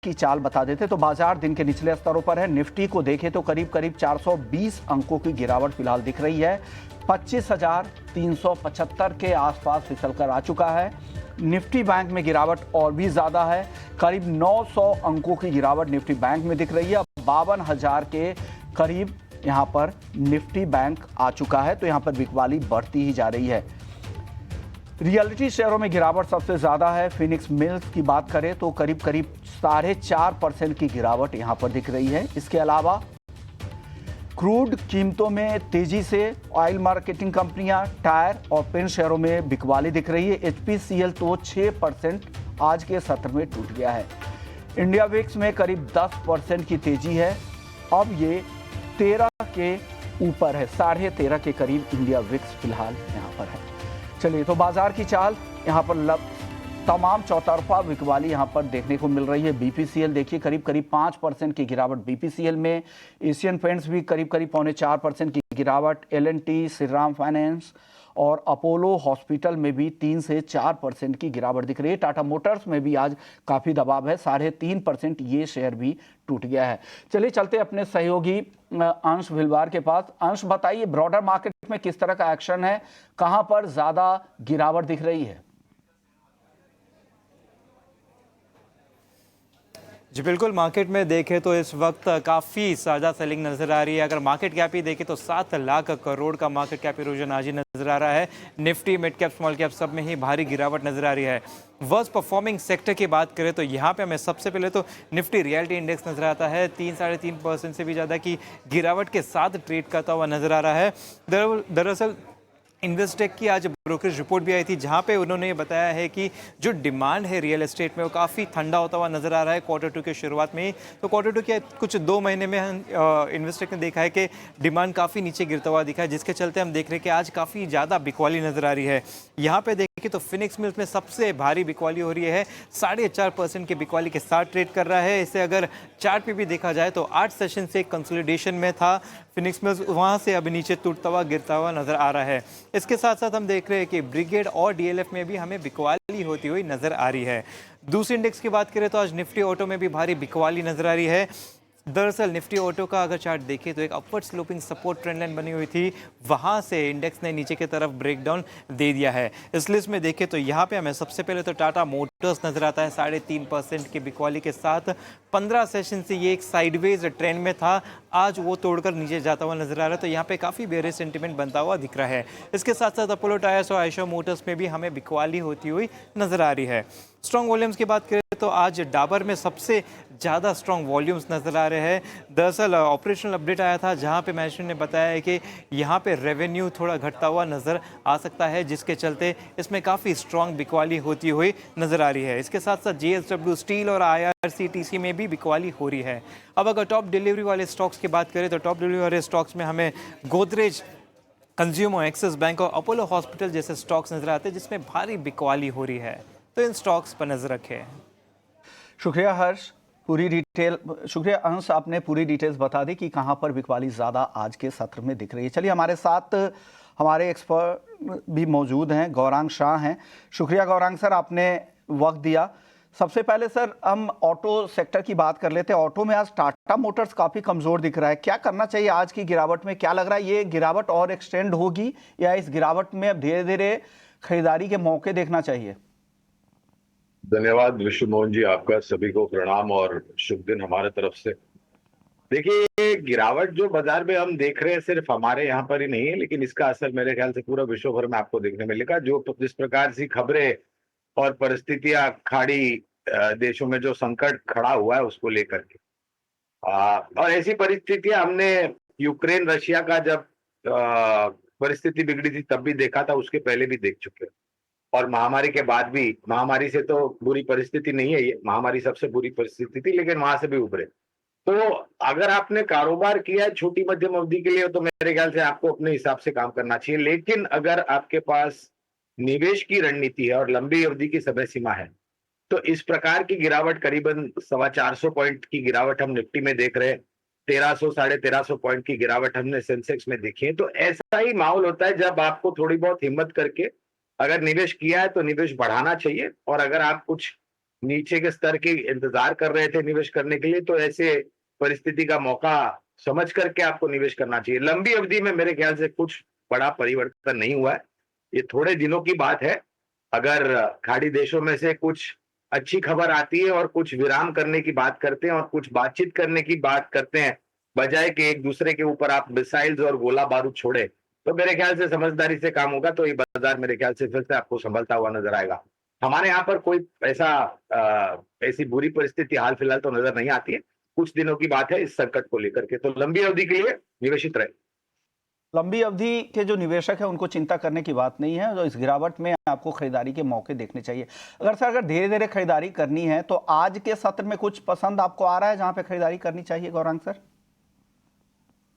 की चाल बता देते तो बाजार दिन के निचले स्तरों पर है। निफ्टी को देखें तो करीब करीब 420 अंकों की गिरावट फिलहाल दिख रही है। 25,375 के आसपास फिसल कर आ चुका है। निफ्टी बैंक में गिरावट और भी ज्यादा है, करीब 900 अंकों की गिरावट निफ्टी बैंक में दिख रही है। 52,000 के करीब यहां पर निफ्टी बैंक आ चुका है, तो यहां पर बिकवाली बढ़ती ही जा रही है। रियलिटी शेयरों में गिरावट सबसे ज्यादा है। फिनिक्स मिल्स की बात करें तो करीब करीब 4.5% की गिरावट यहां पर दिख रही है। इसके अलावा क्रूड कीमतों में तेजी से ऑयल मार्केटिंग कंपनियां, टायर और पेन शेयरों में बिकवाली दिख रही है। एचपीसीएल तो 6% आज के सत्र में टूट गया है। इंडिया विक्स में करीब 10% की तेजी है। अब ये 13 के ऊपर है, 13.5 के करीब इंडिया विक्स फिलहाल यहां पर है। चलिए, तो बाजार की चाल यहाँ पर तमाम चौतरफा बिकवाली यहाँ पर देखने को मिल रही है। बीपीसीएल देखिए करीब करीब 5% की गिरावट बीपीसीएल में। एशियन पेंट्स भी करीब करीब 4.25% की गिरावट। एल&टी, श्रीराम फाइनेंस और अपोलो हॉस्पिटल में भी 3 से 4% की गिरावट दिख रही है। टाटा मोटर्स में भी आज काफ़ी दबाव है, 3.5% ये शेयर भी टूट गया है। चलिए चलते अपने सहयोगी अंश भिलवार के पास। अंश, बताइए ब्रॉडर मार्केट में किस तरह का एक्शन है, कहां पर ज्यादा गिरावट दिख रही है? जी बिल्कुल, मार्केट में देखें तो इस वक्त काफ़ी ज़्यादा सेलिंग नज़र आ रही है। अगर मार्केट कैप ही देखें तो 7 लाख करोड़ का मार्केट कैप इरोजन आज ही नज़र आ रहा है। Nifty, mid cap, small cap सब में ही भारी गिरावट नज़र आ रही है। वर्स्ट परफॉर्मिंग सेक्टर की बात करें तो यहाँ पे हमें सबसे पहले तो निफ्टी रियलिटी इंडेक्स नज़र आता है। 3-3.5% से भी ज़्यादा की गिरावट के साथ ट्रेड करता हुआ नज़र आ रहा है। दरअसल इन्वेस्टेक की आज ब्रोकरेज रिपोर्ट भी आई थी, जहां पे उन्होंने ये बताया है कि जो डिमांड है रियल एस्टेट में वो काफ़ी ठंडा होता हुआ नज़र आ रहा है Q2 के शुरुआत में ही। तो Q2 के कुछ 2 महीने में इन्वेस्टेक ने देखा है कि डिमांड काफ़ी नीचे गिरता हुआ दिखा है, जिसके चलते हम देख रहे हैं कि आज काफ़ी ज़्यादा बिकवाली नज़र आ रही है। यहाँ पे देखिए तो फिनिक्स मिल्स में सबसे भारी बिकवाली हो रही है, 4.5% की बिकवाली के साथ ट्रेड कर रहा है। इसे अगर चार्ट पे भी देखा जाए तो 8 सेशन से कंसोलिडेशन में था फिनिक्स मिल्स, वहाँ से अब नीचे टूटता हुआ गिरता हुआ नज़र आ रहा है। इसके साथ साथ हम देख रहे हैं कि ब्रिगेड और डीएलएफ में भी हमें बिकवाली होती हुई नजर आ रही है। दूसरी इंडेक्स की बात करें तो आज निफ्टी ऑटो में भी भारी बिकवाली नजर आ रही है। दरअसल निफ्टी ऑटो का अगर चार्ट देखें तो एक upward sloping support trend line बनी हुई थी, वहां से इंडेक्स ने नीचे की तरफ ब्रेकडाउन दे दिया है। इस लिस्ट में देखें तो यहाँ पे हमें सबसे पहले तो टाटा मोटर्स नजर आता है 3.5% की बिकवाली के साथ। 15 सेशन से ये एक साइडवेज ट्रेंड में था, आज वो तोड़कर नीचे जाता हुआ नजर आ रहा है, तो यहाँ पे काफी बेरिश सेंटीमेंट बनता हुआ दिख रहा है। इसके साथ साथ अपोलो टायर्स और आयशा मोटर्स में भी हमें बिकवाली होती हुई नजर आ रही है। स्ट्रॉन्ग वॉल्यूम्स की बात करें तो आज डाबर में सबसे ज़्यादा स्ट्रॉन्ग वॉल्यूम्स नज़र आ रहे हैं। दरअसल ऑपरेशनल अपडेट आया था, जहां पे मैनेजमेंट ने बताया है कि यहां पे रेवेन्यू थोड़ा घटता हुआ नज़र आ सकता है, जिसके चलते इसमें काफ़ी स्ट्रॉन्ग बिकवाली होती हुई नज़र आ रही है। इसके साथ साथ JSW स्टील और IRCTC में भी बिकवाली हो रही है। अब अगर टॉप डिलीवरी वाले स्टॉक्स की बात करें तो टॉप डिलीवरी वाले स्टॉक्स में हमें गोदरेज, कंज्यूमर, एक्सिस बैंक और अपोलो हॉस्पिटल जैसे स्टॉक्स नजर आते हैं, जिसमें भारी बिकवाली हो रही है। तो इन स्टॉक्स पर नजर रखें। शुक्रिया हर्ष, शुक्रिया अंश, आपने पूरी डिटेल्स बता दी कि कहां पर बिकवाली ज्यादा आज के सत्र में दिख रही है। चलिए, हमारे साथ हमारे एक्सपर्ट भी मौजूद हैं, गौरांग शाह हैं। शुक्रिया गौरांग सर, आपने वक्त दिया। सबसे पहले सर हम ऑटो सेक्टर की बात कर लेते हैं। ऑटो में आज टाटा मोटर्स काफी कमजोर दिख रहा है, क्या करना चाहिए आज की गिरावट में? क्या लग रहा है ये गिरावट और एक्सटेंड होगी या इस गिरावट में अब धीरे धीरे खरीदारी के मौके देखना चाहिए? धन्यवाद विश्व मोहन जी, आपका सभी को प्रणाम और शुभ दिन हमारे तरफ से। देखिए, ये गिरावट जो बाजार में हम देख रहे हैं सिर्फ हमारे यहाँ पर ही नहीं है, लेकिन इसका असर मेरे ख्याल से पूरा विश्व भर में आपको देखने मिलेगा। जो जिस प्रकार से खबरें और परिस्थितियां खाड़ी देशों में जो संकट खड़ा हुआ है उसको लेकर के, और ऐसी परिस्थितियां हमने यूक्रेन रशिया का जब परिस्थिति बिगड़ी थी तब भी देखा था, उसके पहले भी देख चुके हैं। और महामारी के बाद भी, महामारी से तो बुरी परिस्थिति नहीं है, ये महामारी सबसे बुरी परिस्थिति थी, लेकिन वहां से भी उभरे। तो अगर आपने कारोबार किया है छोटी मध्यम अवधि के लिए तो मेरे ख्याल से आपको अपने हिसाब से काम करना चाहिए। लेकिन अगर आपके पास निवेश की रणनीति है और लंबी अवधि की समय सीमा है, तो इस प्रकार की गिरावट, करीबन 425 पॉइंट की गिरावट हम निफ्टी में देख रहे हैं, 1300 1350 पॉइंट की गिरावट हमने सेंसेक्स में देखी है। तो ऐसा ही माहौल होता है जब आपको थोड़ी बहुत हिम्मत करके अगर निवेश किया है तो निवेश बढ़ाना चाहिए। और अगर आप कुछ नीचे के स्तर की इंतजार कर रहे थे निवेश करने के लिए, तो ऐसे परिस्थिति का मौका समझ करके आपको निवेश करना चाहिए। लंबी अवधि में मेरे ख्याल से कुछ बड़ा परिवर्तन नहीं हुआ है, ये थोड़े दिनों की बात है। अगर खाड़ी देशों में से कुछ अच्छी खबर आती है और कुछ विराम करने की बात करते हैं और कुछ बातचीत करने की बात करते हैं, बजाय कि एक दूसरे के ऊपर आप मिसाइल्स और गोला बारूद छोड़े, तो मेरे ख्याल से समझदारी से काम होगा, तो ये बाजार मेरे ख्याल से फिर से आपको संभलता हुआ नजर आएगा। हमारे यहाँ पर कोई ऐसी बुरी परिस्थिति हाल फिलहाल तो नजर नहीं आती है। कुछ दिनों की बात है इस संकट को लेकर के, तो लंबी अवधि के लिए निवेशित रहे। लंबी अवधि के जो निवेशक है उनको चिंता करने की बात नहीं है, तो इस गिरावट में आपको खरीदारी के मौके देखने चाहिए। अगर धीरे धीरे खरीदारी करनी है तो आज के सत्र में कुछ पसंद आपको आ रहा है जहां पे खरीदारी करनी चाहिए गौरांग सर?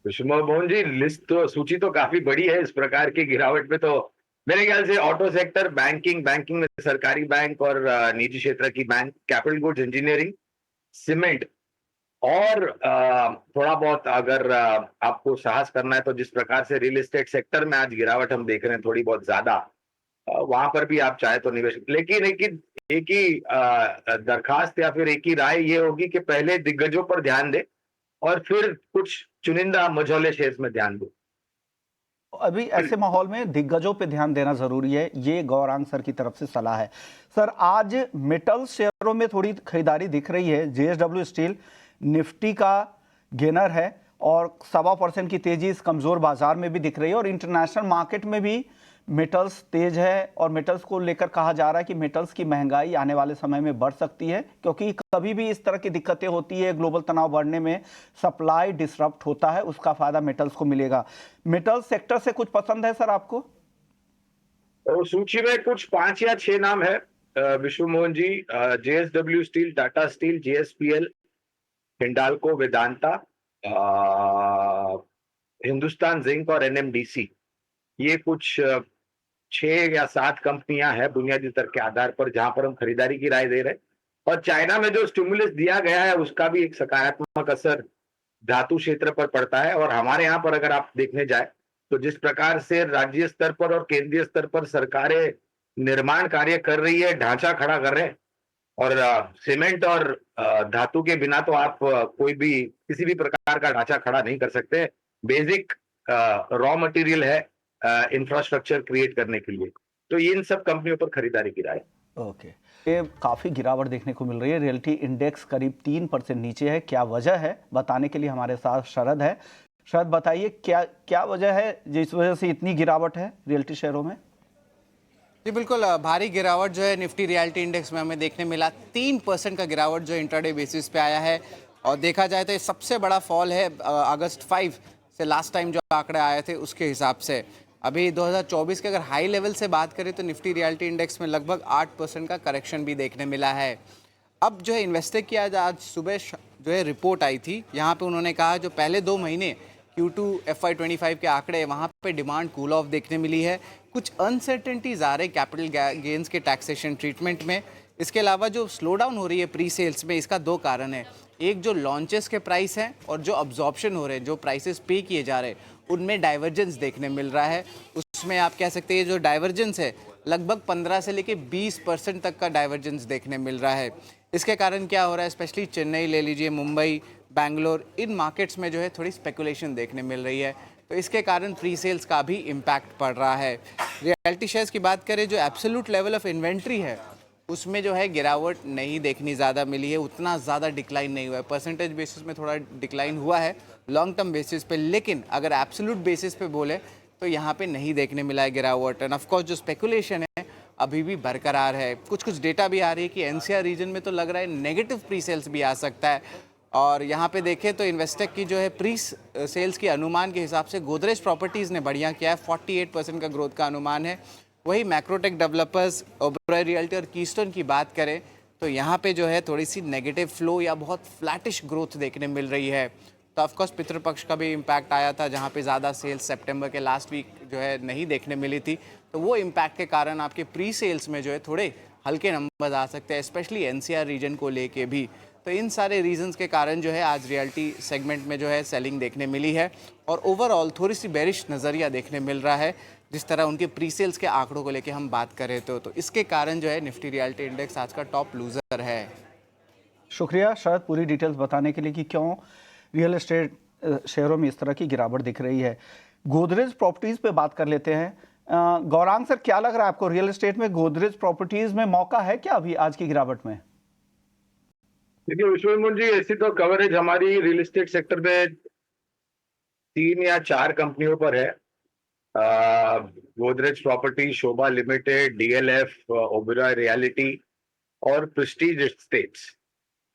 विष्णु मोहन जी, लिस्ट तो सूची तो काफी बड़ी है इस प्रकार की गिरावट में। तो मेरे ख्याल से ऑटो सेक्टर, बैंकिंग में सरकारी बैंक और निजी क्षेत्र की bank, capital goods, engineering, cement और थोड़ा बहुत अगर आपको साहस करना है तो जिस प्रकार से रियल एस्टेट सेक्टर में आज गिरावट हम देख रहे हैं थोड़ी बहुत ज्यादा, वहां पर भी आप चाहे तो निवेश। लेकिन एक ही दरखास्त या फिर एक ही राय ये होगी कि पहले दिग्गजों पर ध्यान दे और फिर कुछ चुनिंदा मझौले शेयर्स में ध्यान दो। अभी ऐसे माहौल में दिग्गजों पे ध्यान देना जरूरी है, ये गौरांग सर की तरफ से सलाह है। सर, आज मेटल शेयरों में थोड़ी खरीदारी दिख रही है। जेएसडब्ल्यू स्टील निफ्टी का गेनर है और 1.25% की तेजी इस कमजोर बाजार में भी दिख रही है, और इंटरनेशनल मार्केट में भी मेटल्स तेज है, और मेटल्स को लेकर कहा जा रहा है कि मेटल्स की महंगाई आने वाले समय में बढ़ सकती है, क्योंकि कभी भी इस तरह की दिक्कतें होती है, ग्लोबल तनाव बढ़ने में सप्लाई डिसरप्ट होता है, उसका फायदा मेटल्स को मिलेगा। मेटल सेक्टर से कुछ पसंद है सर आपको? तो सूची में कुछ 5 या 6 नाम है Vishnu Mohan ji. JSW steel, Tata steel, JSPL, Hindalco, Vedanta, Hindustan zinc और एनएमडीसी। ये कुछ 6 या 7 कंपनियां हैं बुनियादी स्तर के आधार पर जहां पर हम खरीदारी की राय दे रहे हैं। और चाइना में जो स्टिमुलस दिया गया है उसका भी एक सकारात्मक असर धातु क्षेत्र पर पड़ता है। और हमारे यहाँ पर अगर आप देखने जाए तो जिस प्रकार से राज्य स्तर पर और केंद्रीय स्तर पर सरकारें निर्माण कार्य कर रही है, ढांचा खड़ा कर रहे हैं, और सीमेंट और धातु के बिना तो आप कोई भी किसी भी प्रकार का ढांचा खड़ा नहीं कर सकते। बेसिक रॉ मटेरियल है इंफ्रास्ट्रक्चर क्रिएट करने के लिए, तो इन सब कंपनियों पर खरीदारी की राय। ओके, ये काफ़ी गिरावट देखने को मिल रही है। रियल्टी इंडेक्स करीब 3% नीचे है। क्या वजह है, बताने के लिए हमारे साथ शरद है। शरद, बताइए क्या वजह है जिस वजह से इतनी गिरावट है रियल्टी शेयरों में? जी बिल्कुल, भारी गिरावट जो है निफ्टी रियल्टी इंडेक्स में हमें देखने मिला। 3% का गिरावट जो इंट्राडे बेसिस पे आया है, और देखा जाए तो ये सबसे बड़ा फॉल है अगस्त 5 से लास्ट टाइम जो आंकड़े आए थे उसके हिसाब से। अभी 2024 के अगर हाई लेवल से बात करें तो निफ्टी रियल्टी इंडेक्स में लगभग 8% का करेक्शन भी देखने मिला है। अब जो है इन्वेस्टर की आज सुबह जो है रिपोर्ट आई थी, यहाँ पे उन्होंने कहा जो पहले 2 महीने Q2 FY25 के आंकड़े, वहाँ पे डिमांड कूल ऑफ देखने मिली है। कुछ अनसर्टेनिटीज आ रहे कैपिटल गेन्स के टैक्सेशन ट्रीटमेंट में। इसके अलावा जो स्लो डाउन हो रही है प्री सेल्स में, इसका 2 कारण है। एक जो लॉन्चेस के प्राइस हैं और जो अब्जॉर्प्शन हो रहे हैं, जो प्राइसेस पे किए जा रहे हैं, उनमें डाइवर्जेंस देखने मिल रहा है। उसमें आप कह सकते हैं जो डाइवर्जेंस है लगभग 15 से लेके 20% तक का डाइवर्जेंस देखने मिल रहा है। इसके कारण क्या हो रहा है, स्पेशली चेन्नई ले लीजिए, मुंबई, बैंगलोर, इन मार्केट्स में जो है थोड़ी स्पेकुलेशन देखने मिल रही है, तो इसके कारण प्री सेल्स का भी इम्पैक्ट पड़ रहा है। रियल्टी शेयर्स की बात करें, जो एब्सोल्यूट लेवल ऑफ इन्वेंट्री है उसमें जो है गिरावट नहीं देखनी ज़्यादा मिली है, उतना ज़्यादा डिक्लाइन नहीं हुआ है। परसेंटेज बेसिस में थोड़ा डिक्लाइन हुआ है लॉन्ग टर्म बेसिस पे, लेकिन अगर एब्सोल्यूट बेसिस पे बोले तो यहाँ पे नहीं देखने मिला है गिरावट। एंड ऑफकोर्स जो स्पेकुलेशन है अभी भी बरकरार है। कुछ डेटा भी आ रही है कि एनसीआर रीजन में तो लग रहा है नेगेटिव प्री सेल्स भी आ सकता है। और यहाँ पे देखें तो इन्वेस्टेक की जो है प्री सेल्स की अनुमान के हिसाब से गोदरेज प्रॉपर्टीज़ ने बढ़िया किया है, 48% का ग्रोथ का अनुमान है। वही मैक्रोटेक डेवलपर्स, ओबेरॉय रियल्टी और कीस्टोन की बात करें तो यहाँ पे जो है थोड़ी सी नेगेटिव फ्लो या बहुत फ्लैटिश ग्रोथ देखने मिल रही है। तो ऑफकोर्स पितृपक्ष का भी इम्पैक्ट आया था, जहाँ पे ज़्यादा सेल्स सितंबर के लास्ट वीक जो है नहीं देखने मिली थी, तो वो इम्पैक्ट के कारण आपके प्री सेल्स में जो है थोड़े हल्के नंबर आ सकते हैं, स्पेशली एनसीआर रीजन को लेके भी। तो इन सारे रीजंस के कारण जो है आज रियल्टी सेगमेंट में जो है सेलिंग देखने मिली है और ओवरऑल थोड़ी सी बेरिश नज़रिया देखने मिल रहा है। जिस तरह उनके प्री सेल्स के आंकड़ों को लेके हम बात कर रहे थे तो इसके कारण जो है निफ्टी रियल्टी इंडेक्स आज का टॉप लूजर है। शुक्रिया शरद पूरी डिटेल्स बताने के लिए कि क्यों रियल एस्टेट शेयरों में इस तरह की गिरावट दिख रही है। गोदरेज प्रॉपर्टीज पे बात कर लेते हैं। गौरांग सर, क्या लग रहा है आपको, रियल एस्टेट में गोदरेज प्रॉपर्टीज में मौका है क्या अभी आज की गिरावट में? देखिए विश्वमोहन जी, ऐसी तो कवरेज हमारी रियल एस्टेट सेक्टर में 3 या 4 कंपनियों पर है। गोदरेज प्रॉपर्टी, शोभा लिमिटेड, डीएलएफ, ओबेरॉय रियलिटी और प्रेस्टीज एस्टेट्स।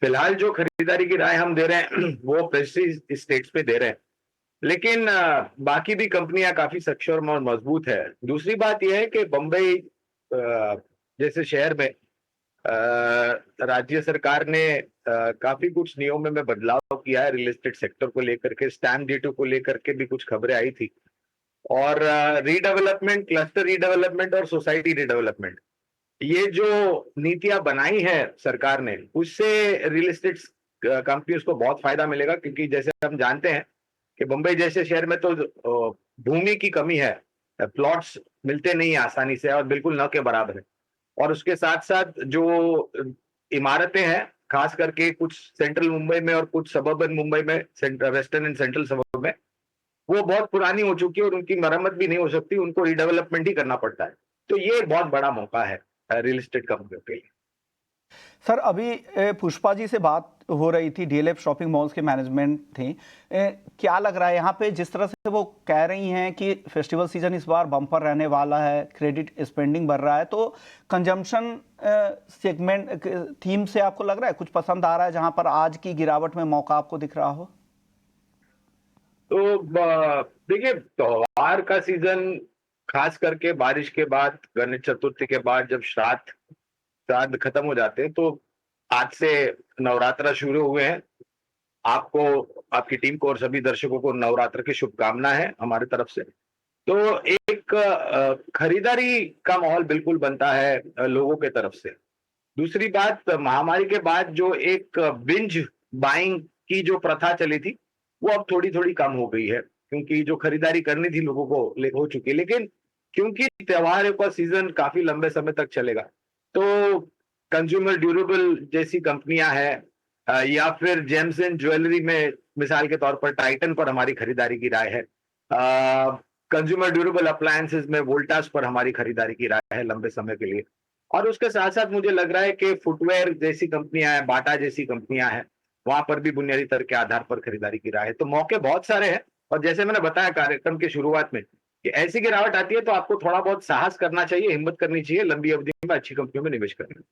फिलहाल जो खरीदारी की राय हम दे रहे हैं वो प्रेस्टीज एस्टेट्स पे दे रहे हैं, लेकिन बाकी भी कंपनियां काफी सक्षम और मजबूत है। दूसरी बात यह है कि बम्बई जैसे शहर में राज्य सरकार ने काफी कुछ नियमों में बदलाव किया है रियल एस्टेट सेक्टर को लेकर के। स्टैम्प ड्यूटी को लेकर के भी कुछ खबरें आई थी और रीडेवलपमेंट, क्लस्टर रीडेवलपमेंट और सोसाइटी रीडेवलपमेंट, ये जो नीतियां बनाई है सरकार ने, उससे रियल एस्टेट कंपनीज को बहुत फायदा मिलेगा। क्योंकि जैसे हम जानते हैं कि मुंबई जैसे शहर में तो भूमि की कमी है, प्लॉट्स मिलते नहीं है आसानी से और बिल्कुल न के बराबर है। और उसके साथ साथ जो इमारतें हैं, खास करके कुछ सेंट्रल मुंबई में और कुछ सबर्बन मुंबई में, वेस्टर्न एंड सेंट्रल सबर्ब में, वो बहुत पुरानी हो चुकी है और उनकी मरम्मत भी नहीं हो सकती, उनको रिडेवलपमेंट ही करना पड़ता है। तो ये बहुत बड़ा मौका है रियल एस्टेट कंपनियों के लिए। सर, अभी पुष्पा जी से बात हो रही थी, डीएलएफ शॉपिंग मॉल्स के मैनेजमेंट थी। क्या लग रहा है यहाँ पे, जिस तरह से वो कह रही हैं कि फेस्टिवल सीजन इस बार बम्पर रहने वाला है, क्रेडिट स्पेंडिंग बढ़ रहा है, तो कंजम्पशन सेगमेंट थीम से आपको लग रहा है कुछ पसंद आ रहा है जहां पर आज की गिरावट में मौका आपको दिख रहा हो? तो देखिए, त्योहार का सीजन, खास करके बारिश के बाद, गणेश चतुर्थी के बाद जब श्राद्ध खत्म हो जाते हैं, तो आज से नवरात्र शुरू हुए हैं। आपको, आपकी टीम को और सभी दर्शकों को नवरात्र की शुभकामना है हमारी तरफ से। तो एक खरीदारी का माहौल बिल्कुल बनता है लोगों के तरफ से। दूसरी बात, महामारी के बाद जो एक बिंज बाइंग की जो प्रथा चली थी, वो अब थोड़ी थोड़ी कम हो गई है, क्योंकि जो खरीदारी करनी थी लोगों को हो चुकी है। लेकिन क्योंकि त्योहारों का सीजन काफी लंबे समय तक चलेगा, तो कंज्यूमर ड्यूरेबल जैसी कंपनियां हैं या फिर जेम्स एंड ज्वेलरी में, मिसाल के तौर पर टाइटन पर हमारी खरीदारी की राय है। कंज्यूमर ड्यूरेबल अप्लायंसेस में वोल्टास पर हमारी खरीदारी की राय है लंबे समय के लिए। और उसके साथ साथ मुझे लग रहा है कि फुटवेयर जैसी कंपनियां हैं, बाटा जैसी कंपनियां हैं, वहां पर भी बुनियादी तर्क के आधार पर खरीदारी की राय है। तो मौके बहुत सारे हैं। और जैसे मैंने बताया कार्यक्रम की शुरुआत में कि ऐसी गिरावट आती है तो आपको थोड़ा बहुत साहस करना चाहिए, हिम्मत करनी चाहिए लंबी अवधि में अच्छी कंपनियों में निवेश करने में।